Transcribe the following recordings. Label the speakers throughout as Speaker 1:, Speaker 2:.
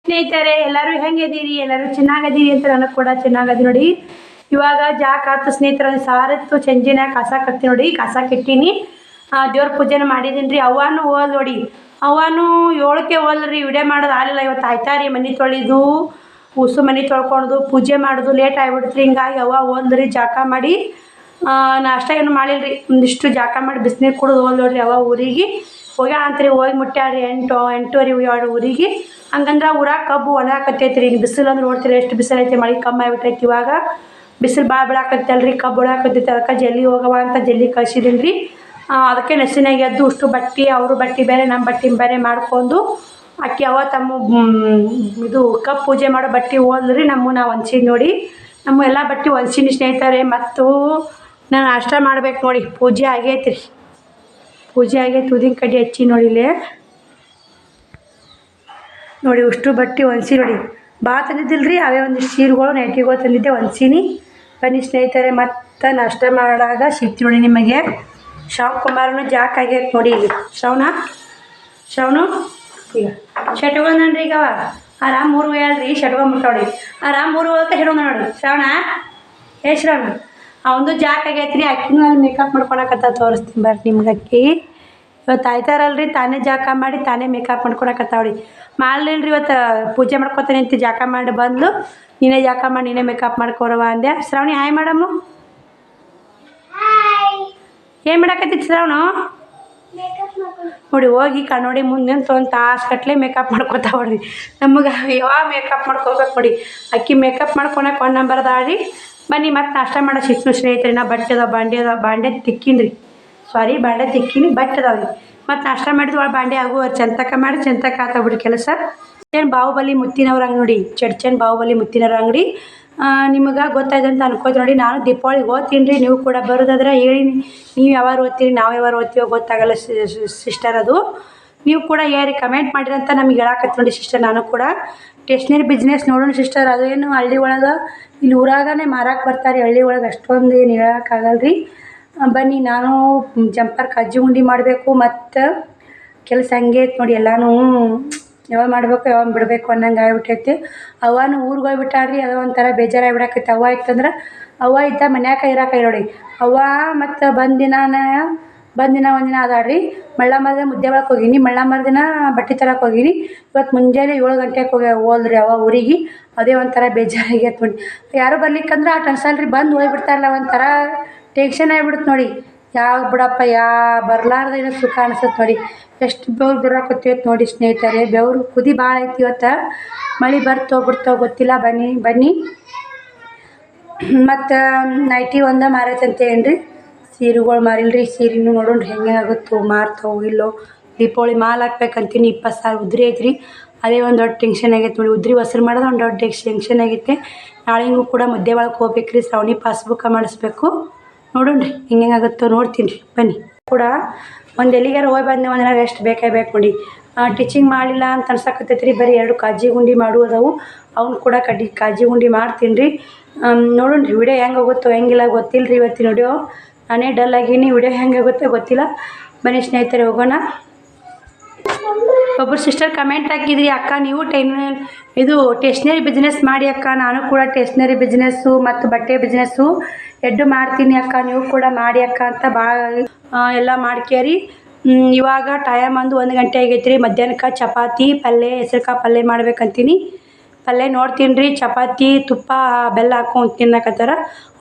Speaker 1: ಸ್ನೇಹಿತರೆ ಎಲ್ಲರೂ ಹೆಂಗಿದ್ದೀರಿ? ಎಲ್ಲರೂ ಚೆನ್ನಾಗದೀರಿ ಅಂತ ನನಗೆ ಕೂಡ ಚೆನ್ನಾಗದಿ ನೋಡಿ. ಇವಾಗ ಜಾಕಾತು ಸ್ನೇಹಿತರ ಸಾರತ್ತು ಚಂಜಿನ ಕಸ ಕಟ್ಟಿ ನೋಡಿ. ಕಸ ಕಟ್ಟೀನಿ, ದೇವ್ರ ಪೂಜೆನ ಮಾಡಿದೀನಿ ರೀ. ಅವ್ವಾನು ಹೋದ್ ನೋಡಿ, ಅವ್ವಾನು 7ಕ್ಕೆ ಹೋದ್ರಿ. ವಿಡಿಯೋ ಮಾಡೋದು ಆಗಲಿಲ್ಲ. ಇವತ್ತು ಆಯ್ತಾರಿ ಮನೆ ತೊಳೆದು ಉಸು ಮನೆ ತೊಳ್ಕೊಳೋದು ಪೂಜೆ ಮಾಡೋದು ಲೇಟ್ ಆಗಿಬಿಡ್ತ್ರಿ. ಹಿಂಗಾಗಿ ಅವ್ವ ಹೋದ್ರಿ ಜಾಕ ಮಾಡಿ. ನಾಷ್ಟ ಏನು ಮಾಡಿಲ್ರಿ, ಒಂದಿಷ್ಟು ಜಾಕ ಮಾಡಿ ಬಿಸಿನೀರು ಕುಡಿದು ಹೋದ್ ನೋಡ್ರಿ. ಅವ್ವ ಊರಿಗೆ ಹೋಗ್ಯಾಳ ಅಂತ್ರಿ. ಹೋಗಿ ಮುಟ್ಟಾಡ್ರಿ 8:30 ಊರಿಗೆ. ಹಂಗಂದ್ರೆ ಊರಾಗ ಕಬ್ಬು ಒಣಗಾಕತ್ತೈತ್ರಿ. ಬಿಸಿಲು ಅಂದ್ರೆ ನೋಡ್ತೀರಿ ಎಷ್ಟು ಬಿಸಿಲು ಐತಿ. ಮಳೆ ಕಮ್ಮಿ ಆಗಿಬಿಟ್ಟೈತಿ. ಇವಾಗ ಬಿಸಿಲು ಭಾಳ ಬೀಳಾಕತ್ತಲ್ರಿ, ಕಬ್ಬು ಒಣಗಾಕತ್ತೈತಿ. ಅದಕ್ಕೆ ಜಲ್ದಿ ಹೋಗವ ಅಂತ ಜಲ್ದಿ ಕಳ್ಸಿದೀನಿ ರೀ. ಅದಕ್ಕೆ ನೆಸಿನಾಗ ಎದ್ದು ಅಷ್ಟು ಬಟ್ಟೆ, ಅವರು ಬಟ್ಟೆ ಬೇರೆ ನಮ್ಮ ಬಟ್ಟೆ ಬೇರೆ ಮಾಡ್ಕೊಂಡು ಅಕ್ಕಿ ಅವ ತಮ್ಮ ಇದು ಕಬ್ಬು ಪೂಜೆ ಮಾಡೋ ಬಟ್ಟೆ ಹೋದ್ರಿ. ನಾವು ಹೊಲ್ಸೀನಿ ನೋಡಿ. ನಮ್ಮ ಎಲ್ಲ ಬಟ್ಟೆ ಹೊಲ್ಸೀನಿ ಸ್ನೇಹಿತರೆ. ಮತ್ತು ನಾನು ನಾಷ್ಟ ಮಾಡ್ಬೇಕು ನೋಡಿ. ಪೂಜೆ ಆಗೈತ್ರಿ, ಪೂಜೆ ಆಗೈತಿ. ಉದಿನ ಕಡ್ಡಿ ಹಚ್ಚಿ ನೋಡಿ ಇಲ್ಲಿ ನೋಡಿ. ಅಷ್ಟು ಬಟ್ಟೆ ಹೊಲ್ಸಿ ನೋಡಿ. ಭಾಳ ತಂದಿದ್ದಿಲ್ಲ ರೀ, ಅವೇ ಒಂದಿಷ್ಟು ಸೀರೆಗಳು ನೈಟಿಗಳು ತಂದಿದ್ದೆ ಹೊಲ್ಸೀನಿ. ಬನ್ನಿ ಸ್ನೇಹಿತರೆ, ಮತ್ತು ನಾಷ್ಟ ಮಾಡಾಗ ಸಿಗ್ತಿ ನೋಡಿ ನಿಮಗೆ. ಕುಮಾರನು ಜಾಕ್ ಆಗೈತೆ ನೋಡಿ. ಇಲ್ಲಿ ಶ್ರವಣು ಈಗ ಶಟ್ಕೊಂಡ್ರಿ. ಈಗ ಆರಾಮ್ 3 ಹೇಳ್ರಿ ಶಟ್ಕೊಂಡ್ಬಿಟ್ಟವ್ರಿ. ಆರಾಮ್ 3 ಹೋಗಕ್ಕೆ ಶಟ್ಕೊಂಡ ನೋಡಿ. ಶ್ರವಣ ಶ್ರವಣ ಅವನು ಜಾಕ್ ಆಗೈತ್ರಿ. ಅಕ್ಕಿನೂ ಅಲ್ಲಿ ಮೇಕಪ್ ಮಾಡ್ಕೊಳಕತ್ತ. ತೋರಿಸ್ತೀನಿ ಬರ್ರಿ ನಿಮ್ಗೆ. ಅಕ್ಕಿ ಇವತ್ತು ಆಯ್ತಾರಲ್ರಿ, ತಾನೇ ಜಾಕ ಮಾಡಿ ತಾನೇ ಮೇಕಪ್ ಮಾಡ್ಕೊಳಕತ್ತಾವ್ರಿ. ಮಾಡಲಿಲ್ರಿ ಇವತ್ತು ಪೂಜೆ ಮಾಡ್ಕೊತಾನೆ ಅಂತಿ. ಜಾಕ ಮಾಡಿ ಬಂದು ನೀನೇ ಜಾಕ ಮಾಡಿ ನೀನೇ ಮೇಕಪ್ ಮಾಡ್ಕೊರವ ಅಂದೆ. Shravani hi madam. ಏನು ಮಾಡಾಕತ್ತಿತ್ತು ಶ್ರಾವಣು? ನೋಡಿ ಹೋಗಿ ಕಣ್ಣೋಡಿ ಮುಂದೆ ಒಂದು ತಾಸು ಗಟ್ಲೆ ಮೇಕಪ್ ಮಾಡ್ಕೊತಾವ ನೋಡ್ರಿ. ನಮಗೆ ಯಾವಾಗ ಮೇಕಪ್ ಮಾಡ್ಕೋಬೇಕು ನೋಡಿ. ಅಕ್ಕಿ ಮೇಕಪ್ ಮಾಡ್ಕೊಳಕ್ಕೆ 1 ನಂಬರ್ ಅದಾಳ್ರಿ. ಬನ್ನಿ ಮತ್ತು ನಾಷ್ಟ ಮಾಡೋ ಸಿಕ್ತು ಸ್ನೇಹಿತರೆ. ನಾ ಬಟ್ಟೆ ಅದಾವ, ಬಾಂಡೆ ತಿಕ್ಕಿನ್ರಿ. ಬಾಂಡೆ ತಿಕ್ಕಿನಿ, ಬಟ್ಟೆ ಅದಾವ್ರಿ. ಮತ್ತು ನಾಷ್ಟ ಮಾಡಿದ್ವಿ ಒಳ ಬಾಂಡೆ ಆಗುವ ಚಂತಕ ಮಾಡಿ ಚಂತಕ ಆತಾಗ್ಬಿಡಿ ಕೆಲಸ. ಬಾಹುಬಲಿ ಮುತ್ತಿನವ್ರ ಅಂಗಡಿ ನೋಡಿ. ಚಡ್ಚನ್ ಬಾಹುಬಲಿ ಮುತ್ತಿನವ್ರ ಅಂಗಡಿ. ನಿಮಗೆ ಗೊತ್ತಾಯ್ತು ಅಂತ ಅನ್ಕೋತ ನೋಡಿ. ನಾನು ದೀಪಾವಳಿಗೆ ಓದ್ತೀನಿ ರೀ. ನೀವು ಕೂಡ ಬರೋದಾದ್ರೆ ಹೇಳಿ. ನೀವು ಯಾವಾಗ ಓದ್ತೀರಿ, ನಾವು ಯಾವಾಗ ಓದ್ತೀವೋ ಗೊತ್ತಾಗಲ್ಲ ಸಿಸ್ಟರ್. ಅದು ನೀವು ಕೂಡ ಯಾರು ಕಮೆಂಟ್ ಮಾಡಿರಂತ ನಮಗೆ ಹೇಳಾಕತ್ತಿ ನೋಡಿ ಸಿಸ್ಟರ್. ನಾನು ಕೂಡ ಸ್ಟೇಷ್ನರಿ ಬಿಸ್ನೆಸ್ ನೋಡೋಣ ಸಿಸ್ಟರ್. ಅದೇನು ಹಳ್ಳಿ ಒಳಗೆ ಇಲ್ಲಿ ಊರಾಗನೇ ಮಾರಾಕ್ಕೆ ಬರ್ತಾರೆ. ಹಳ್ಳಿ ಒಳಗೆ ಅಷ್ಟೊಂದು ಏನು ಹೇಳೋಕ್ಕಾಗಲ್ಲ ರೀ. ಬನ್ನಿ, ನಾನು ಜಂಪರ್ ಕಜ್ಜಿ ಉಂಡೆ ಮಾಡಬೇಕು. ಮತ್ತು ಕೆಲಸ ಹಂಗೆ ಐತೆ ನೋಡಿ. ಎಲ್ಲನೂ ಯಾವಾಗ ಮಾಡಬೇಕು ಯಾವಾಗ ಬಿಡಬೇಕು ಅನ್ನಂಗೆ ಆಗ್ಬಿಟ್ಟೈತಿ. ಅವ್ವನೂ ಊರಿಗೆ ಹೋಗ್ಬಿಟ್ಟಾಳ್ರಿ. ಅದು ಒಂಥರ ಬೇಜಾರಾಗಿಬಿಡಾಕೈತಿ. ಅವ್ವ ಇತ್ತಂದ್ರೆ ಅವ್ವ ಇದ್ದ ಮನ್ಯಾಗ ಇರಾಕ ನೋಡಿ. ಅವ್ವ ಮತ್ತು ಒಂದಿನ ಅದಾಳ್ರಿ. ಮಳ್ಳಮ್ಮರ ಮುದ್ದೆ ಒಳಗೆ ಹೋಗೀನಿ. ಮಳ್ಳಮ್ಮರ ದಿನ ಬಟ್ಟೆ ತರಕ್ಕೆ ಹೋಗೀನಿ. ಇವತ್ತು ಮುಂಜಾನೆ 7 ಗಂಟೆಗೆ ಹೋದ್ರಿ ಅವ್ವ ಊರಿಗೆ. ಅದೇ ಒಂಥರ ಬೇಜಾರಾಗೈತೆ ನೋಡಿ. ಯಾರು ಬರ್ಲಿಕ್ಕಂದ್ರೆ ಆಟ ಅನ್ಸಲ್ರಿ. ಬಂದು ಹೋಗ್ಬಿಡ್ತಾರಲ್ಲ ಒಂಥರ ಟೆನ್ಷನ್ ಆಗಿಬಿಡುತ್ತೆ ನೋಡಿ. ಯಾವಾಗ ಬಿಡಪ್ಪ ಬರ್ಲಾರ್ದ ಏನೋ ಸುಖ ಅನ್ಸುತ್ತೆ ನೋಡಿ. ಎಷ್ಟು ಬೆವ್ರು ಬರಾಕತ್ತೈತೆ ನೋಡಿ ಸ್ನೇಹಿತರೆ. ಬೆವರು ಕುದಿ ಭಾಳ ಐತಿ ಇವತ್ತು. ಮಳೆ ಬಿಡ್ತೋ ಗೊತ್ತಿಲ್ಲ. ಬನ್ನಿ ಮತ್ತು ನೈಟಿ ಒಂದೇ ಮಾರೈತಂತ ಏನ್ರಿ. ಸೀರೆಗಳು ಮಾರಿಲ್ರಿ. ಸೀರೆನೂ ನೋಡೋಣ್ರಿ ಹೆಂಗೆ ಆಗುತ್ತೋ ಮಾರ್ತಾವೋ ಇಲ್ಲೋ. ದೀಪಾವಳಿ ಮಾಲ್ ಹಾಕ್ಬೇಕಂತೀನಿ. 20,000 ಉದ್ರಿ ಐತ್ರಿ. ಅದೇ ಒಂದು ದೊಡ್ಡ ಟೆನ್ಷನ್ ಆಗೈತೆ ನೋಡಿ. ಉದ್ರಿ ವಸೂಲು ಮಾಡೋದು ಒಂದು ದೊಡ್ಡ ಟೆನ್ಷನ್ ಆಗೈತೆ. ನಾಳೆಗೂ ಕೂಡ ಮುದ್ದೆ ಒಳಗೆ ಹೋಗ್ಬೇಕು ರೀ. ಶ್ರಾವಣಿ ಪಾಸ್ಬುಕ್ಕ ಮಾಡಿಸ್ಬೇಕು. ನೋಡೋಣ್ರಿ ಹೆಂಗೆ ಆಗುತ್ತೋ ನೋಡ್ತೀನಿ ರೀ. ಬನ್ನಿ ಕೂಡ ಒಂದು ಎಲ್ಲಿಗಾರ ಹೋಗಿ ಬಂದೆ ಒಂದಿನ ರೆಸ್ಟ್ ಬೇಕು ನೋಡಿ. ಟೀಚಿಂಗ್ ಮಾಡಲಿಲ್ಲ ಅಂತ ಅನ್ಸಕತ್ತೈತೆ ರೀ. ಬರೀ 2 ಕಾಜಿ ಗುಂಡಿ ಮಾಡುವುದವು. ಅವ್ನು ಕೂಡ ಕಾಜಿ ಗುಂಡಿ ಮಾಡ್ತೀನಿ ರೀ. ನೋಡೋಣ್ರಿ ವಿಡಿಯೋ ಹೆಂಗೆ ಹೋಗುತ್ತೋ ಹೆಂಗಿಲ್ಲ ಗೊತ್ತಿಲ್ಲ ರೀ. ಇವತ್ತಿನ ವಿಡಿಯೋ ನಾನೇ ಡಲ್ ಆಗೀನಿ. ವಿಡಿಯೋ ಹೆಂಗೆ ಆಗುತ್ತೋ ಗೊತ್ತಿಲ್ಲ. ಬನ್ನಿ ಸ್ನೇಹಿತರೆ ಹೋಗೋಣ. ಒಬ್ಬರು ಸಿಸ್ಟರ್ ಕಮೆಂಟ್ ಹಾಕಿದ್ರಿ, ಅಕ್ಕ ನೀವು ಇದು ಟೇಷ್ನರಿ ಬಿಸ್ನೆಸ್ ಮಾಡಿ ಅಕ್ಕ. ನಾನು ಕೂಡ ಟೇಷ್ನರಿ ಬಿಸ್ನೆಸ್ಸು ಮತ್ತು ಬಟ್ಟೆ ಬಿಸ್ನೆಸ್ಸು 2 ಮಾಡ್ತೀನಿ ಅಕ್ಕ. ನೀವು ಕೂಡ ಮಾಡಿ ಅಕ್ಕ ಅಂತ ಭಾಳ ಎಲ್ಲ ಮಾಡ್ಕೇರಿ. ಇವಾಗ ಟೈಮ್ 1 ಗಂಟೆ ಆಗೈತೆ ರೀ. ಮಧ್ಯಾಹ್ನಕ್ಕೆ ಚಪಾತಿ ಪಲ್ಯ, ಹೆಸರುಕಾಳು ಪಲ್ಯ ಮಾಡ್ಬೇಕಂತೀನಿ. ಪಲ್ಯ ನೋಡ್ತೀನಿ ರೀ. ಚಪಾತಿ ತುಪ್ಪ ಬೆಲ್ಲ ಹಾಕ್ಕೊಂಡು ತಿನ್ನಕತ್ತಾರ.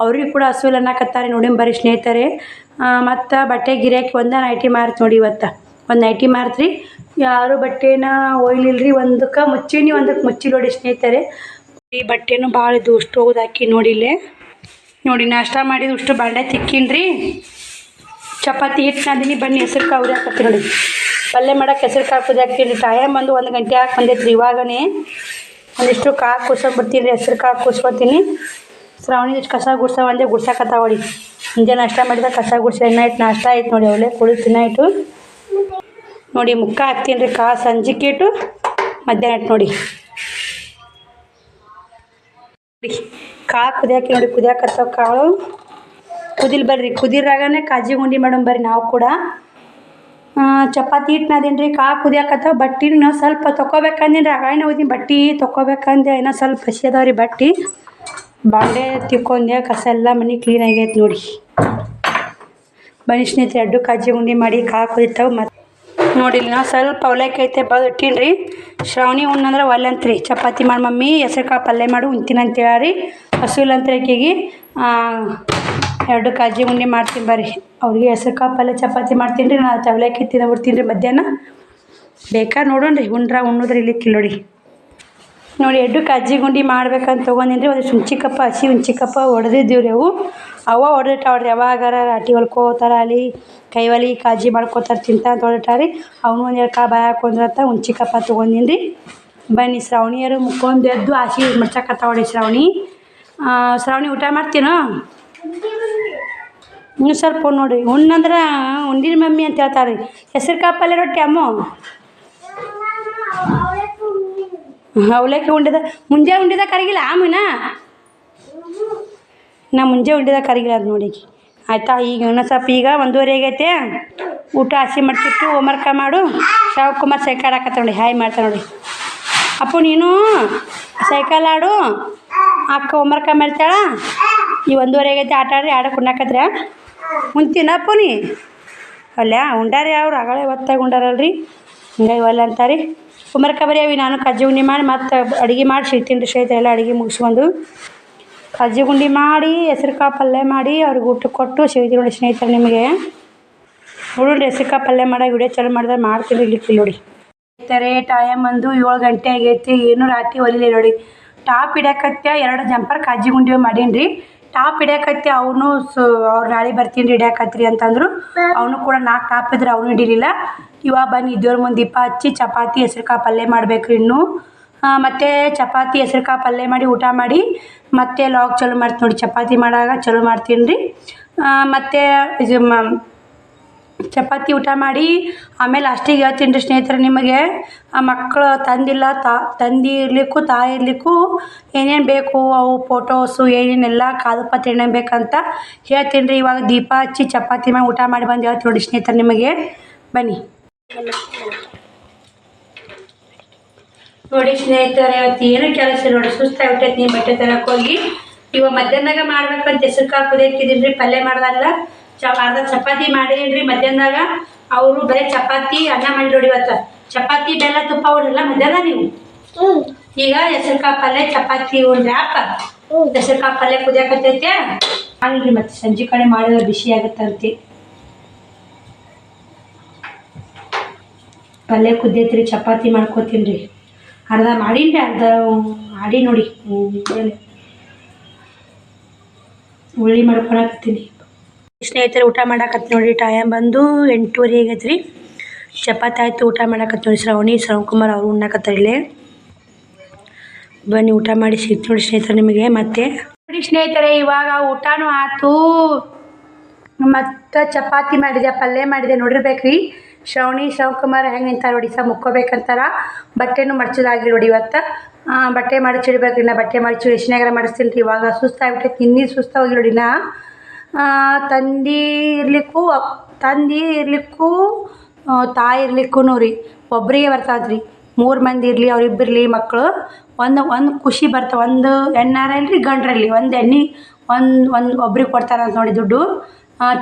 Speaker 1: ಅವ್ರಿಗೆ ಕೂಡ ಹಸುವಿಲ್ಲ ಅನ್ನಕತ್ತಾರೆ ನೋಡಿ. ಬರೀ ಸ್ನೇಹಿತರೆ. ಮತ್ತು ಬಟ್ಟೆ ಗಿರಾಕಿ ಒಂದೇ ನೈಟಿ ಮಾರ್ತು ನೋಡಿ. ಇವತ್ತು ಒಂದು ನೈಟಿ ಮಾರ್ತ್ರಿ. ಯಾರು ಬಟ್ಟೆನ ಒಯ್ಲಿಲ್ರಿ. ಒಂದಕ್ಕೆ ಮುಚ್ಚೀನಿ, ಒಂದಕ್ಕೆ ಮುಚ್ಚಿ ನೋಡಿ ಸ್ನೇಹಿತರೆ. ಈ ಬಟ್ಟೆನೂ ಭಾಳ ಇದು ಅಷ್ಟು ಹೋಗೋದು ಹಾಕಿ ನೋಡಿ. ಇಲ್ಲೇ ನೋಡಿ ನಾಷ್ಟ ಮಾಡಿದ್ದು ಅಷ್ಟು ಬಾಂಡೆ ತಿಕ್ಕಿನ್ರಿ. ಚಪಾತಿ ಹಿಟ್ಟು ನಾದಿನಿ. ಬನ್ನಿ ಹೆಸರುಕಾಳು ಉರಿ ಹಾಕತ್ತಿ ನೋಡಿ. ಪಲ್ಯ ಮಾಡೋಕೆ ಹೆಸರುಕಾಳು ಪುದಿ ಹಾಕ್ತೀನಿ. ಟೈಮ್ 1 ಗಂಟೆ ಹಾಕಿ ಬಂದೈತ್ರಿ. ಇವಾಗನೇ ಒಂದಿಷ್ಟು ಕಾಳು ಕೂಸ್ಕೊಂಡ್ಬಿಡ್ತೀನಿ ರೀ. ಹೆಸರುಕಾಳು ಕೂಸ್ಕೊತೀನಿ. ಶ್ರಾವಣಿ ಇಷ್ಟು ಕಸ ಗುಡ್ಸೋ ಒಂದೇ ಗುಡ್ಸಕತ್ತಾವ ನೋಡಿ. ಮುಂಜಾನೆ ನಾಷ್ಟ ಮಾಡಿದಾಗ ಕಸ ಗುಡ್ಸಿ ಎಣ್ಣೆ ನಾಷ್ಟ ಆಯ್ತು ನೋಡಿ. ಅವಳೆ ಕುಡಿದು ತಿನ್ನಾಯಿತು ನೋಡಿ. ಮುಖ ಹಾಕ್ತೀನಿ ರೀ. ಕಾಳು ಸಂಜಿಕೆ ಇಟ್ಟು ಮಧ್ಯಾಹ್ನ ನೋಡಿ. ಕಾಳು ಕುದಿಯಾಕಿ ನೋಡಿ. ಕುದಿಯಾಕತ್ತಾವ ಕಾಳು. ಕುದಿಲ್ ಬರ್ರಿ. ಕುದಿರಾಗನೇ ಕಾಜಿ ಗುಂಡಿ ಮಾಡೋಣ ಬರ್ರಿ ನಾವು ಕೂಡ. ಚಪಾತಿ ಹಿಟ್ಟು ನಾದೀನಿ ರೀ. ಕಾಳು ಕುದಿಯಾಕತ್ತಾವ. ಬಟ್ಟೆನ ಸ್ವಲ್ಪ ತೊಗೋಬೇಕಂದೀನಿ ರೀ. ಆಗಾಯಿನ ಹೋಗಿನಿ ಬಟ್ಟೆ ತೊಗೋಬೇಕಂದೆ. ಇನ್ನೂ ಸ್ವಲ್ಪ ಹಸಿ ಅದಾವ ರೀ ಬಟ್ಟೆ. ಬಾಂಡೆ ತಿಕ್ಕೊಂಡೆ, ಕಸ ಎಲ್ಲ ಮನೆ ಕ್ಲೀನ್ ಆಗೈತೆ ನೋಡಿ. ಬನ್ನಿ ಸ್ನೇಹಿತರೆ, ಅಡ್ಡು ಕಜ್ಜಿ ಉಂಡೆ ಮಾಡಿ ಕಾಳು ಕುದಿತಾವೆ. ಮತ್ತು ನೋಡಿ ನಾವು ಸ್ವಲ್ಪ ಅವಲಕ್ಕಿ ಐತೆ ಬದು ಇಟ್ಟೀನಿ ರೀ. ಶ್ರಾವಣಿ ಉಣ್ಣಂದ್ರೆ ಒಲ್ಲೆಂತ್ರಿ. ಚಪಾತಿ ಮಾಡಿ ಮಮ್ಮಿ ಹೆಸ್ರು ಕಾಳು ಪಲ್ಯ ಮಾಡು ಉಣ್ತೀನಿ ಅಂತ ಹೇಳಿ ಹಸು ಇಲ್ಲಂತ್ರಿ ಆಕೆಗೆ. 2 ಕಜ್ಜಿ ಉಂಡೆ ಮಾಡ್ತೀನಿ ಬರ್ರಿ. ಅವ್ರಿಗೆ ಹೆಸ್ರು ಕಾಳು ಪಲ್ಯ ಚಪಾತಿ ಮಾಡ್ತೀನಿ ರೀ. ನಾನು ಅವಲಕ್ಕಿ ತಿಂದ್ಬಿಡ್ತೀನಿ ರೀ ಮಧ್ಯಾಹ್ನ. ಬೇಕಾ ನೋಡೋಣ ರೀ. ಉಣ್ಣೋದ್ರಿ ಇಲ್ಲಿಕ್ಕಿಲ್ಲ ನೋಡಿ 2 ಕಜ್ಜಿ ಗುಂಡಿ ಮಾಡ್ಬೇಕಂತ ತೊಗೊಂಡಿನಿ ರೀ. ಒಂದು ಹುಂಚಿಕಪ್ಪ ಹಸಿ ಹುಂಚಿಕಪ್ಪ ಹೊಡೆದಿದ್ದೀವಿ ರೀ. ಅವ ಹೊಡೆದಿಟ್ಟಾವ್ರಿ. ಯಾವಾಗಾರ ರಾಟಿ ಹೊಲ್ಕೋತಾರ ಅಲ್ಲಿ ಕೈ ಒಲಿ ಕಾಜಿ ಮಾಡ್ಕೋತಾರೆ ತಿಂತ ಅಂತ ಹೊಡೆದಿಟ್ಟಾರಿ. ಅವನು ಒಂದು 2 ಕಾಳು ಬಾಯಿ ಹಾಕೊಂಡ್ರಂತ ಹುಂಚಿಕಪ್ಪ ತೊಗೊಂಡಿನಿ ರೀ. ಬನ್ನಿ ಶ್ರಾವಣಿಯರು ಮುಕ್ಕೊಂಡು ಎದ್ದು ಆಸಿ ಮಡ್ಸಕತ್ತಾವಡಿ ಶ್ರಾವಣಿ. ಶ್ರಾವಣಿ ಊಟ ಮಾಡ್ತೀನೋ? ಇನ್ನೂ ಸ್ವಲ್ಪ ನೋಡಿರಿ. ಉಣ್ಣಂದ್ರೆ ಉಂಡಿನ ಮಮ್ಮಿ ಅಂತ ಹೇಳ್ತಾರೆ ರೀ. ಹೆಸ್ರು ಕಾಳು ಪಲ್ಯ ರೊಟ್ಟಿ ಅಮ್ಮು ಅವಲಕ್ಕಿ ಉಂಡಿದ ಮುಂಜಾನೆ ಉಂಡಿದ ಕರಗಿಲ್ಲ ಆಮಿನ. ನಾ ಮುಂಜಾನೆ ಉಂಡಿದ ಕರಗಿಲ್ಲ ಅದು ನೋಡಿ. ಆಯಿತಾ, ಈಗ ಇನ್ನೊಂದು ಸ್ವಲ್ಪ ಈಗ 1:30 ಆಗೈತೆ. ಊಟ ಹಸಿ ಮಾಡ್ತಿಟ್ಟು ಹೋಮ್ವರ್ಕ ಮಾಡು. ಶಿವಕುಮಾರ್ ಸೈಕಲ್ ಆಡಕತ್ತ ನೋಡಿ. ಹಾಯ್ ಮಾಡ್ತಾ ನೋಡಿ. ಅಪ್ಪು ನೀನು ಸೈಕಲ್ ಆಡು. ಅಕ್ಕ ಹೋಮ್ವರ್ಕ ಮಾಡ್ತಾಳ. ಈ 1:30 ಆಗೈತೆ. ಆಟ ಆಡ್ರಿ. ಆಡಕ್ಕೆ ಉಣ್ಣಾಕತ್ರ ಉಣ್ತೀನ ಅಪ್ಪು ನೀ ಅಲ್ಲ ಉಂಡಾರಿ. ಅವ್ರು ಆಗಳೇ ಹೊತ್ತಾಗ ಉಂಡಾರಲ್ರಿ. ಹಿಂಗಾಗಿ ಒಲ್ಲ ಅಂತಾರೆ. ಹೋಮ್ವರ್ಕ ಬರೀ ನಾನು ಕಜ್ಜಿ ಉಂಡೆ ಮಾಡಿ ಮತ್ತು ಅಡುಗೆ ಮಾಡಿ ಸಿಗ್ತೀನಿ ರೀ ಸ್ನೇಹಿತರೆ. ಎಲ್ಲ ಅಡುಗೆ ಮುಗಿಸ್ಕೊಂಡು ಕಜ್ಜಿ ಗುಂಡಿ ಮಾಡಿ ಹೆಸ್ರು ಕಾಳು ಪಲ್ಯ ಮಾಡಿ ಅವ್ರಿಗೆ ಊಟ ಕೊಟ್ಟು ಸಿಗ್ತೀನಿ ನೋಡಿ ಸ್ನೇಹಿತರೆ. ನಿಮಗೆ ನೋಡ್ರಿ ಹೆಸ್ರು ಕಾಳು ಪಲ್ಯ ಮಾಡೋ ವಿಡಿಯೋ ಚಾಲು ಮಾಡಿದ್ರೆ ಮಾಡ್ತೀನಿ ಇಲ್ಲಿಕ್ಕಿಲ್ಲ ನೋಡಿ ಸ್ನೇಹಿತರೆ. ಟೈಮ್ ಬಂದು 7 ಗಂಟೆ ಆಗೈತಿ. ಏನು ರಾತ್ರಿ ಹೊಲಿಲ್ಲ ನೋಡಿ. ಟಾಪ್ ಹಿಡ್ಯಾಕತ್ತೆ 2 ಜಂಪರ್ ಕಜ್ಜಿ ಗುಂಡಿ ಮಾಡೀನಿ ರೀ. ಟಾಪ್ ಹಿಡ್ಯಾಕತ್ತೆ ಅವನು ಅವ್ರು ನಾಳೆ ಬರ್ತೀನಿ ರೀ ಹಿಡ್ಯಾಕತ್ರಿ ಅಂತಂದರು. ಅವನು ಕೂಡ 4 ಟಾಪ್ ಇದ್ರೆ ಅವನು ಹಿಡಿಲಿಲ್ಲ. ಇವಾಗ ಬನ್ನಿ ದೇವ್ರ ಮುಂದೆ ದೀಪ ಹಚ್ಚಿ ಚಪಾತಿ ಹೆಸ್ರು ಕಾಳು ಪಲ್ಯ ಮಾಡ್ಬೇಕ್ರಿ ಇನ್ನೂ. ಮತ್ತು ಚಪಾತಿ ಹೆಸ್ರು ಕಾಳು ಪಲ್ಯ ಮಾಡಿ ಊಟ ಮಾಡಿ ಮತ್ತೆ ಲಾಗ್ ಚಾಲು ಮಾಡ್ತೀನಿ ನೋಡಿ. ಚಪಾತಿ ಮಾಡಾಗ ಚಾಲು ಮಾಡ್ತೀನಿ ರೀ. ಮತ್ತು ಇದು ಚಪಾತಿ ಊಟ ಮಾಡಿ ಆಮೇಲೆ ಲಾಸ್ಟಿಗೆ ಹೇಳ್ತೀನಿ ರೀ ಸ್ನೇಹಿತರೆ ನಿಮಗೆ. ಮಕ್ಕಳು ತಂದಿ ಇರಲಿಕ್ಕೂ ತಾಯಿ ಇರಲಿಕ್ಕೂ ಏನೇನು ಬೇಕು ಅವು ಫೋಟೋಸು ಏನೇನೆಲ್ಲ ಕಾದು ಪತ್ರ ಏನೇನು ಬೇಕಂತ ಹೇಳ್ತೀನಿ ರೀ. ಇವಾಗ ದೀಪ ಹಚ್ಚಿ ಚಪಾತಿ ಮಾಡಿ ಊಟ ಮಾಡಿ ಬಂದು ಹೇಳ್ತೀನಿ ನೋಡಿ ಸ್ನೇಹಿತರೆ ನಿಮಗೆ. ಬನ್ನಿ ನೋಡಿ ಸ್ನೇಹಿತರೆ, ಇವತ್ತು ಏನು ಕೆಲಸ ನೋಡಿ. ಸುಸ್ತಾಗ್ಬಿಟ್ಟೈತೆ. ನೀವು ಬಟ್ಟೆ ತರಕ್ಕೆ ಹೋಗಿ ಇವಾಗ ಮಧ್ಯಾಹ್ನದಾಗ ಮಾಡ್ಬೇಕಂತ ಹೆಸ್ರು ಕಾಳು ಕುದಿಯಾಕಿದ್ದೀನಿ ರೀ. ಪಲ್ಯ ಮಾಡ್ದಾಗಲ್ಲ ಅರ್ಧ ಚಪಾತಿ ಮಾಡಿದೀನಿ ರೀ ಮಧ್ಯಾಹ್ನದಾಗ. ಅವರು ಬರೀ ಚಪಾತಿ ಅನ್ನ ಮಾಡಿ ನೋಡಿ. ಇವತ್ತು ಚಪಾತಿ ಬೆಲ್ಲ ತುಪ್ಪ ಉಂಡ್ರಲ್ಲ ಮಧ್ಯಾಹ್ನ ನೀವು. ಈಗ ಹೆಸ್ರು ಕಾಳು ಪಲ್ಯ ಚಪಾತಿ ಉಂಡ್ರಿ. ಹೆಸ್ರು ಕಾಳು ಪಲ್ಯ ಕುದಿಯಾಕತ್ತೈತೆ ಆಗಲಿ. ಮತ್ತೆ ಸಂಜೆ ಕಡೆ ಮಾಡಿದ್ರೆ ಬಿಸಿ ಆಗುತ್ತಂತೆ. ಪಲ್ಯ ಕುದ್ದೈತ್ರಿ. ಚಪಾತಿ ಮಾಡ್ಕೋತೀನಿ ರೀ. ಅರ್ಧ ಮಾಡೀನಿ ರೀ. ಅರ್ಧ ಮಾಡಿ ನೋಡಿ ಉಳ್ಳಿ ಮಾಡ್ಕೊಳಕತ್ತೀನಿ ಸ್ನೇಹಿತರೆ. ಊಟ ಮಾಡಾಕತ್ತಿ ನೋಡಿ. ಟೈಮ್ ಬಂದು 8:30 ಆಗೈತೆ ರೀ. ಚಪಾತಿ ಆಯಿತು. ಊಟ ಮಾಡಾಕತ್ತಿ ನೋಡಿ. ಶ್ರವಣಕುಮಾರ್ ಅವರು ಉಣ್ಣಾಕತ್ತಾರೆ ಇಲ್ಲೇ. ಬನ್ನಿ ಊಟ ಮಾಡಿ ಸಿಗ್ತೀನಿ ನೋಡಿ ಸ್ನೇಹಿತರೆ ನಿಮಗೆ. ಮತ್ತೆ ನೋಡಿ ಸ್ನೇಹಿತರೆ, ಇವಾಗ ಊಟನೂ ಆಯ್ತು. ಮತ್ತು ಚಪಾತಿ ಮಾಡಿದೆ, ಪಲ್ಯ ಮಾಡಿದೆ ನೋಡಿರ್ಬೇಕ್ರಿ. ಶಿವಕುಮಾರ್ ಹೆಂಗೆ ನಿಂತಾರೆ ನೋಡಿ. ಮುಕ್ಕೋಬೇಕಂತಾರ. ಬಟ್ಟೆನೂ ಮಡ್ಚೋದಾಗಿ ನೋಡಿ. ಇವತ್ತು ಬಟ್ಟೆ ಮಡಚಿಡ್ಬೇಕ್ರಿ. ನಾ ಬಟ್ಟೆ ಮಡಚಿ ಎಷ್ಟ್ನಾಗಾರ ಮಾಡಿಸ್ತೀನಿ ರೀ. ಇವಾಗ ಸುಸ್ತಾಗ್ಬಿಟ್ಟೈತೆ. ಇನ್ನೀ ಸುಸ್ತಾಗಿ ನೋಡಿ. ತಂದಿ ಇರ್ಲಿಕ್ಕೂ ತಾಯಿ ಇರ್ಲಿಕ್ಕೂ ರೀ ಒಬ್ಬರಿಗೆ ಬರ್ತಾವ್ರಿ. 3 ಮಂದಿ ಇರಲಿ ಅವ್ರಿಬ್ಬರ್ಲಿ ಮಕ್ಕಳು ಒಂದು ಖುಷಿ ಬರ್ತಾವೆ. ಒಂದು ಹೆಣ್ಣಾರ ಇಲ್ರಿ ಗಂಡ್ರಲ್ಲಿ ಒಂದು ಎಣ್ಣೆ ಒಬ್ರಿಗೆ ಕೊಡ್ತಾರಂತ ನೋಡಿ ದುಡ್ಡು.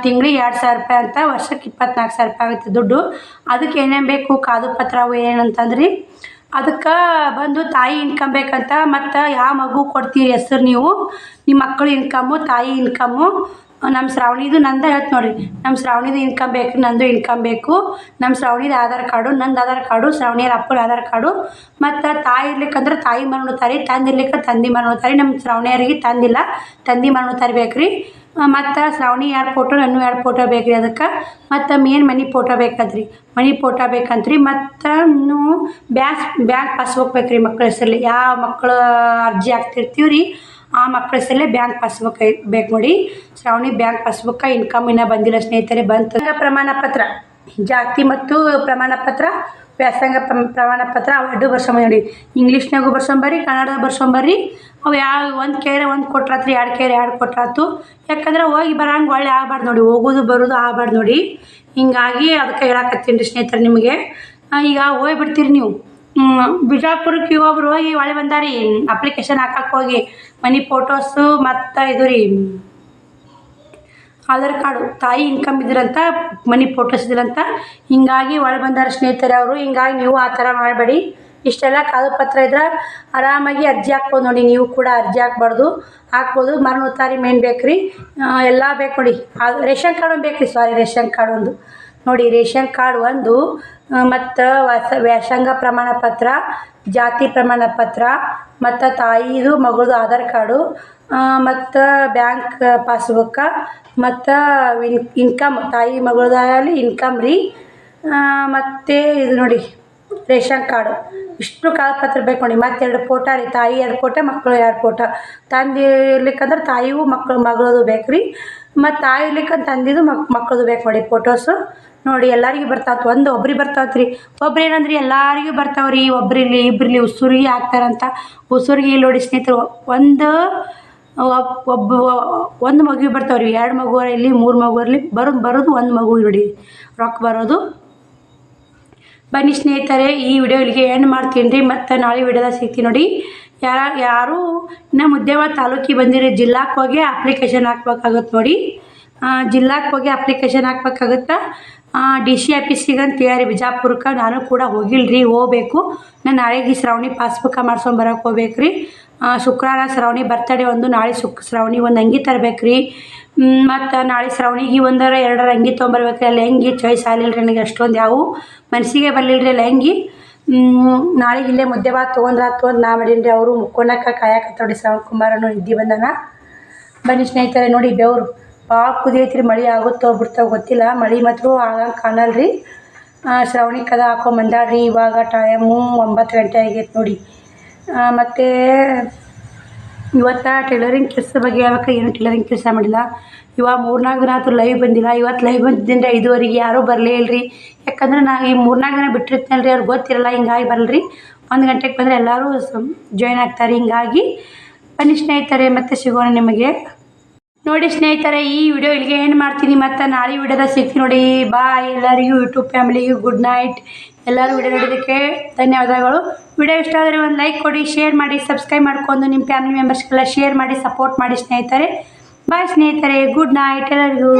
Speaker 1: ತಿಂಗಳಿಗೆ 2,000 ರೂಪಾಯಿ ಅಂತ. ವರ್ಷಕ್ಕೆ 24,000 ರೂಪಾಯಿ ಆಗುತ್ತೆ ದುಡ್ಡು. ಅದಕ್ಕೆ ಏನೇನು ಬೇಕು ಕಾದು ಪತ್ರ ಅವು ಏನಂತಂದ್ರಿ. ಅದಕ್ಕೆ ಬಂದು ತಾಯಿ ಇನ್ಕಮ್ ಬೇಕಂತ. ಮತ್ತು ಯಾವ ಮಗು ಕೊಡ್ತೀರಿ ಹೆಸರು ನೀವು, ನಿಮ್ಮ ಮಕ್ಕಳು ಇನ್ಕಮ್ಮು ತಾಯಿ ಇನ್ಕಮ್ಮು. ನಮ್ಮ ಶ್ರಾವಣಿದು ನಂದು ಹೇಳ್ತು ನೋಡಿರಿ. ನಮ್ಮ ಶ್ರಾವಣಿದು ಇನ್ಕಮ್ ಬೇಕು, ನಂದು ಇನ್ಕಮ್ ಬೇಕು. ನಮ್ಮ ಶ್ರಾವಣಿದು ಆಧಾರ್ ಕಾರ್ಡು, ನಂದು ಆಧಾರ್ ಕಾರ್ಡು, ಶ್ರಾವಣಿಯರ ಅಪ್ಪನ ಆಧಾರ್ ಕಾರ್ಡು. ಮತ್ತು ತಾಯಿ ಇರ್ಲಿಕ್ಕಂದ್ರೆ ತಾಯಿ ಮರಣುತ್ತಾರೆ, ತಂದೆ ಇರ್ಲಿಕ್ಕೆ ತಂದೆ ಮರಣುತ್ತಾರೆ. ನಮ್ಮ ಶ್ರಾವಣಿಯರಿಗೆ ತಂದಿಲ್ಲ, ತಂದೆ ಮರಣುತ್ತಾರೆ ಬೇಕ್ರಿ. ಮತ್ತು ಶ್ರಾವಣಿ 2 ಫೋಟೋ, ನನ್ನ 2 ಫೋಟೋ ಬೇಕ್ರಿ ಅದಕ್ಕೆ. ಮತ್ತು ಮೇನ್ ಮನೆ ಫೋಟೋ ಬೇಕಂತ್ರಿ. ಮನೆ ಫೋಟೋ ಬೇಕಂತ್ರಿ. ಮತ್ತು ಇನ್ನೂ ಬ್ಯಾಂಕ್ ಪಾಸ್ಬುಕ್ ಬೇಕ್ರಿ ಮಕ್ಕಳ ಹೆಸರಲ್ಲಿ. ಯಾವ ಮಕ್ಕಳು ಅರ್ಜಿ ಹಾಕ್ತಿರ್ತೀವಿ ರೀ ಆ ಮಕ್ಕಳ ಹೆಸರಲ್ಲೇ ಬ್ಯಾಂಕ್ ಪಾಸ್ಬುಕ್ ಬೇಕು ನೋಡಿ. ಶ್ರಾವಣಿ ಬ್ಯಾಂಕ್ ಪಾಸ್ಬುಕ್ಕ ಇನ್ಕಮ್ ಇನ್ನೂ ಬಂದಿಲ್ಲ ಸ್ನೇಹಿತರೆ. ಬಂತು ಪ್ರಮಾಣ ಪತ್ರ, ಜಾತಿ ಮತ್ತು ಪ್ರಮಾಣ ಪತ್ರ, ವ್ಯಾಸಂಗ ಪ್ರಮಾಣ ಪತ್ರ ಅವು 2 ಬರ್ಸಂಬರಿ ನೋಡಿ. ಇಂಗ್ಲೀಷ್ನಾಗೂ ಬರ್ಸಂಬರಿ, ಕನ್ನಡದಾಗ ಬರ್ಸಂಬರಿ. ಅವು ಯಾವ ಒಂದು ಕೇರೆ ಒಂದು ಕೊಟ್ರಾತ್ರಿ 2 ಕೇರೆ 2 ಕೊಟ್ರಾತು. ಯಾಕಂದ್ರೆ ಹೋಗಿ ಬರೋಂಗೆ ಒಳ್ಳೆ ಆಗ್ಬಾರ್ದು ನೋಡಿ, ಹೋಗೋದು ಬರೋದು ಆಗ್ಬಾರ್ದು ನೋಡಿ. ಹಿಂಗಾಗಿ ಅದಕ್ಕೆ ಹೇಳಕತ್ತೀನಿ ರೀ ಸ್ನೇಹಿತರೆ ನಿಮಗೆ. ಈಗ ಹೋಗ್ಬಿಡ್ತೀರಿ ನೀವು ಬಿಜಾಪುರಕ್ಕೆ ಒಬ್ರು ಹೋಗಿ ಒಳ್ಳೆ ಬಂದಾರಿ ಅಪ್ಲಿಕೇಶನ್ ಹಾಕಕ್ಕೆ ಹೋಗಿ ಮನಿ ಫೋಟೋಸು ಮತ್ತು ಇದು ರೀ ಆಧಾರ್ ಕಾರ್ಡು ತಾಯಿ ಇನ್ಕಮ್ ಇದ್ರಂತ ಮನಿ ಫೋಟೋಸ್ ಇದ್ರಂತ. ಹಿಂಗಾಗಿ ಒಳ್ಳೆ ಬಂದಾರ ಸ್ನೇಹಿತರೆ ಅವರು. ಹಿಂಗಾಗಿ ನೀವು ಆ ಥರ ಮಾಡಬೇಡಿ. ಇಷ್ಟೆಲ್ಲ ಕಾಗದ ಪತ್ರ ಇದ್ರೆ ಆರಾಮಾಗಿ ಅರ್ಜಿ ಹಾಕ್ಬೋದು ನೋಡಿ. ನೀವು ಕೂಡ ಅರ್ಜಿ ಹಾಕ್ಬೋದು. ಮರಣೋತ್ತಾರಿ ಮೇನ್ ಬೇಕು ರೀ, ಎಲ್ಲ ಬೇಕು ನೋಡಿ. ಅದು ರೇಷನ್ ಕಾರ್ಡ್ ಒಂದು ಬೇಕು ರೀ, ರೇಷನ್ ಕಾರ್ಡ್ ಒಂದು ನೋಡಿ. ರೇಷನ್ ಕಾರ್ಡ್ ಒಂದು ಮತ್ತು ವ್ಯಾಸಂಗ ಪ್ರಮಾಣ ಪತ್ರ, ಜಾತಿ ಪ್ರಮಾಣ ಪತ್ರ ಮತ್ತು ತಾಯಿದು ಮಗಳದು ಆಧಾರ್ ಕಾರ್ಡು ಮತ್ತು ಬ್ಯಾಂಕ್ ಪಾಸ್ಬುಕ್ಕ ಮತ್ತು ಇನ್ಕಮ್ ತಾಯಿ ಮಗಳದಾಗಲಿ ಇನ್ಕಮ್ ರೀ. ಮತ್ತು ಇದು ನೋಡಿ ರೇಷನ್ ಕಾರ್ಡು. ಇಷ್ಟು ಕಾಗದ ಪತ್ರ ಬೇಕು ನೋಡಿ. ಮತ್ತು 2 ಫೋಟೋ ರೀ, ತಾಯಿ 2 ಫೋಟೋ, ಮಕ್ಕಳು 2 ಫೋಟೋ. ತಂದೆ ಇರ್ಲಿಕ್ಕಂದ್ರೆ ತಾಯಿಗೂ ಮಗಳದು ಬೇಕು ರೀ, ಮತ್ತು ತಾಯಿ ಇರ್ಲಿಕ್ಕಂದ್ರೆ ತಂದಿದ್ದು ಮಕ್ಕಳದು ಬೇಕು ನೋಡಿ ಫೋಟೋಸು ನೋಡಿ. ಎಲ್ಲರಿಗೂ ಬರ್ತಾವೆ, ಒಬ್ರಿಗೆ ಬರ್ತಾವತ್ರಿ. ಒಬ್ರು ಏನಂದ್ರಿ ಎಲ್ಲರಿಗೂ ಬರ್ತಾವ್ರಿ, ಒಬ್ರಿಲ್ಲಿ ಇಬ್ರಲ್ಲಿ ಉಸುರಿಗೆ ಹಾಕ್ತಾರಂತ. ಉಸುರಿಗೆ ಇಲ್ಲಿ ನೋಡಿ ಸ್ನೇಹಿತರು, ಒಂದು ಮಗುವಿಗೆ ಬರ್ತಾವ್ರಿ. 2 ಮಗು ಇರಲಿ 3 ಮಗು ಇರಲಿ, ಬರೋದು ಒಂದು ಮಗು ನೋಡಿ ರೊಕ್ಕ ಬರೋದು. ಬನ್ನಿ ಸ್ನೇಹಿತರೆ, ಈ ವಿಡಿಯೋ ಇಲ್ಲಿಗೆ ಎಂಡ್ ಮಾಡ್ತೀನಿ ರೀ. ಮತ್ತು ನಾಳೆ ವಿಡಿಯೋದಾಗ ಸಿಗ್ತೀನಿ ನೋಡಿ. ಯಾರು ಇನ್ನು ಮುದ್ದೇಬಿಹಾಳ ತಾಲೂಕಿಗೆ ಬಂದಿರಿ, ಜಿಲ್ಲಾಕ್ಕೆ ಹೋಗಿ ಅಪ್ಲಿಕೇಶನ್ ಹಾಕ್ಬೇಕಾಗುತ್ತೆ ನೋಡಿ. ಜಿಲ್ಲಾಕ್ಕೆ ಹೋಗಿ ಅಪ್ಲಿಕೇಶನ್ ಹಾಕ್ಬೇಕಾಗುತ್ತೆ. DC ಆಫೀಸಿಗೆ ಅಂತ ಹೇಳಿ ಬಿಜಾಪುರಕ್ಕೆ ನಾನು ಕೂಡ ಹೋಗಿಲ್ರಿ, ಹೋಗ್ಬೇಕು. ನಾನು ನಾಳೆಗೆ ಶ್ರಾವಣಿ ಪಾಸ್ಬುಕ್ಕ ಮಾಡ್ಸ್ಕೊಂಬರಕ್ಕೆ ಹೋಗ್ಬೇಕು ರೀ. ಶುಕ್ರವಾರ ಶ್ರಾವಣಿ ಬರ್ತಡೇ ಒಂದು, ನಾಳೆ ಶ್ರಾವಣಿ ಒಂದು ಅಂಗಿ ತರಬೇಕು ರೀ. ಮತ್ತು ನಾಳೆ ಶ್ರಾವಣಿಗೆ 1-2 ಅಂಗಿ ತೊಗೊಂಬರ್ಬೇಕು ರೀ. ಅಲ್ಲಿ ಅಂಗಿ ಚಾಯ್ಸ್ ಆಗಲಿಲ್ಲ ನನಗೆ, ಅಷ್ಟೊಂದು ಯಾವ ಮನಸ್ಸಿಗೆ ಬರಲಿಲ್ಲ ರೀ ಅಲ್ಲಿ ಅಂಗಿ. ನಾಳೆಗೆ ಇಲ್ಲೇ ಮುದ್ದೇಬಿಹಾಳ ತೊಗೊಂಡ್ರಾತು ಅಂತ ನಾ ಮಾಡೀನಿ ರೀ. ಅವರು ಮುಕ್ಕೊಂಡಕ್ಕೆ ಕಾಯಕತ್ತೋಡಿ ಶ್ರವಣ್ ಕುಮಾರನು ಇದ್ದಿ ಬಂದಾನ. ಬನ್ನಿ ಸ್ನೇಹಿತರೆ ನೋಡಿ, ಬೆವರು ಭಾಳ ಕುದಿಯೈತ್ರಿ. ಮಳೆ ಆಗುತ್ತೋ ಬಿಡ್ತಾವೆ ಗೊತ್ತಿಲ್ಲ. ಮಳೆ ಮಾತ್ರ ಆಗಂಗೆ ಕಾಣಲ್ಲ ರೀ. ಶ್ರಾವಣಿ ಕದ ಹಾಕೊಂಬಂದಾಡ್ರಿ. ಇವಾಗ ಟೈಮು 9 ಗಂಟೆ ಆಗೈತೆ ನೋಡಿ. ಮತ್ತು ಇವತ್ತು ಟೈಲರಿಂಗ್ ಕೆಲಸ ಬಗ್ಗೆ ಹೇಳ್ಬೇಕು. ಏನು ಟೈಲರಿಂಗ್ ಕೆಲಸ ಮಾಡಿಲ್ಲ. ಇವಾಗ 3-4 ದಿನ ಆಯ್ತು ಲೈವ್ ಬಂದಿಲ್ಲ. ಇವತ್ತು ಲೈವ್ ಬಂದಿದ್ದಂದ್ರೆ 5ವರೆಗೆ ಯಾರೂ ಬರಲೇ ಇಲ್ಲ ರೀ. ಯಾಕಂದ್ರೆ ನಾ ಈ 3-4 ದಿನ ಬಿಟ್ಟಿರ್ತೀನಲ್ಲ ರೀ, ಅವ್ರಿಗೆ ಗೊತ್ತಿರಲ್ಲ. ಹಿಂಗಾಗಿ ಬರಲ್ಲ ರೀ. 1 ಗಂಟೆಗೆ ಬಂದರೆ ಎಲ್ಲರೂ ಜಾಯ್ನ್ ಆಗ್ತಾರೆ. ಹಿಂಗಾಗಿ ಬನ್ನಿ ಸ್ನೇಹಿತರೆ, ಮತ್ತೆ ಸಿಗೋಣ ನಿಮಗೆ ನೋಡಿ. ಸ್ನೇಹಿತರೆ, ಈ ವಿಡಿಯೋ ಇಲ್ಲಿಗೆ ಏನು ಮಾಡ್ತೀನಿ. ಮತ್ತು ನಾಳೆ ವಿಡಿಯೋದಾಗ ಸಿಗ್ತೀನಿ ನೋಡಿ. ಬಾಯ್ ಎಲ್ಲರಿಗೂ, ಯೂಟ್ಯೂಬ್ ಫ್ಯಾಮಿಲಿಗೂ ಗುಡ್ ನೈಟ್. ಎಲ್ಲರೂ ವಿಡಿಯೋ ನೋಡೋದಕ್ಕೆ ಧನ್ಯವಾದಗಳು. ವಿಡಿಯೋ ಇಷ್ಟ ಆದರೆ ಒಂದು ಲೈಕ್ ಕೊಡಿ, ಶೇರ್ ಮಾಡಿ, ಸಬ್ಸ್ಕ್ರೈಬ್ ಮಾಡ್ಕೊಂಡು ನಿಮ್ಮ ಫ್ಯಾಮಿಲಿ ಮೆಂಬರ್ಸ್ಗೆಲ್ಲ ಶೇರ್ ಮಾಡಿ, ಸಪೋರ್ಟ್ ಮಾಡಿ ಸ್ನೇಹಿತರೆ. ಬಾಯ್ ಸ್ನೇಹಿತರೆ, ಗುಡ್ ನೈಟ್ ಎಲ್ಲರಿಗೂ.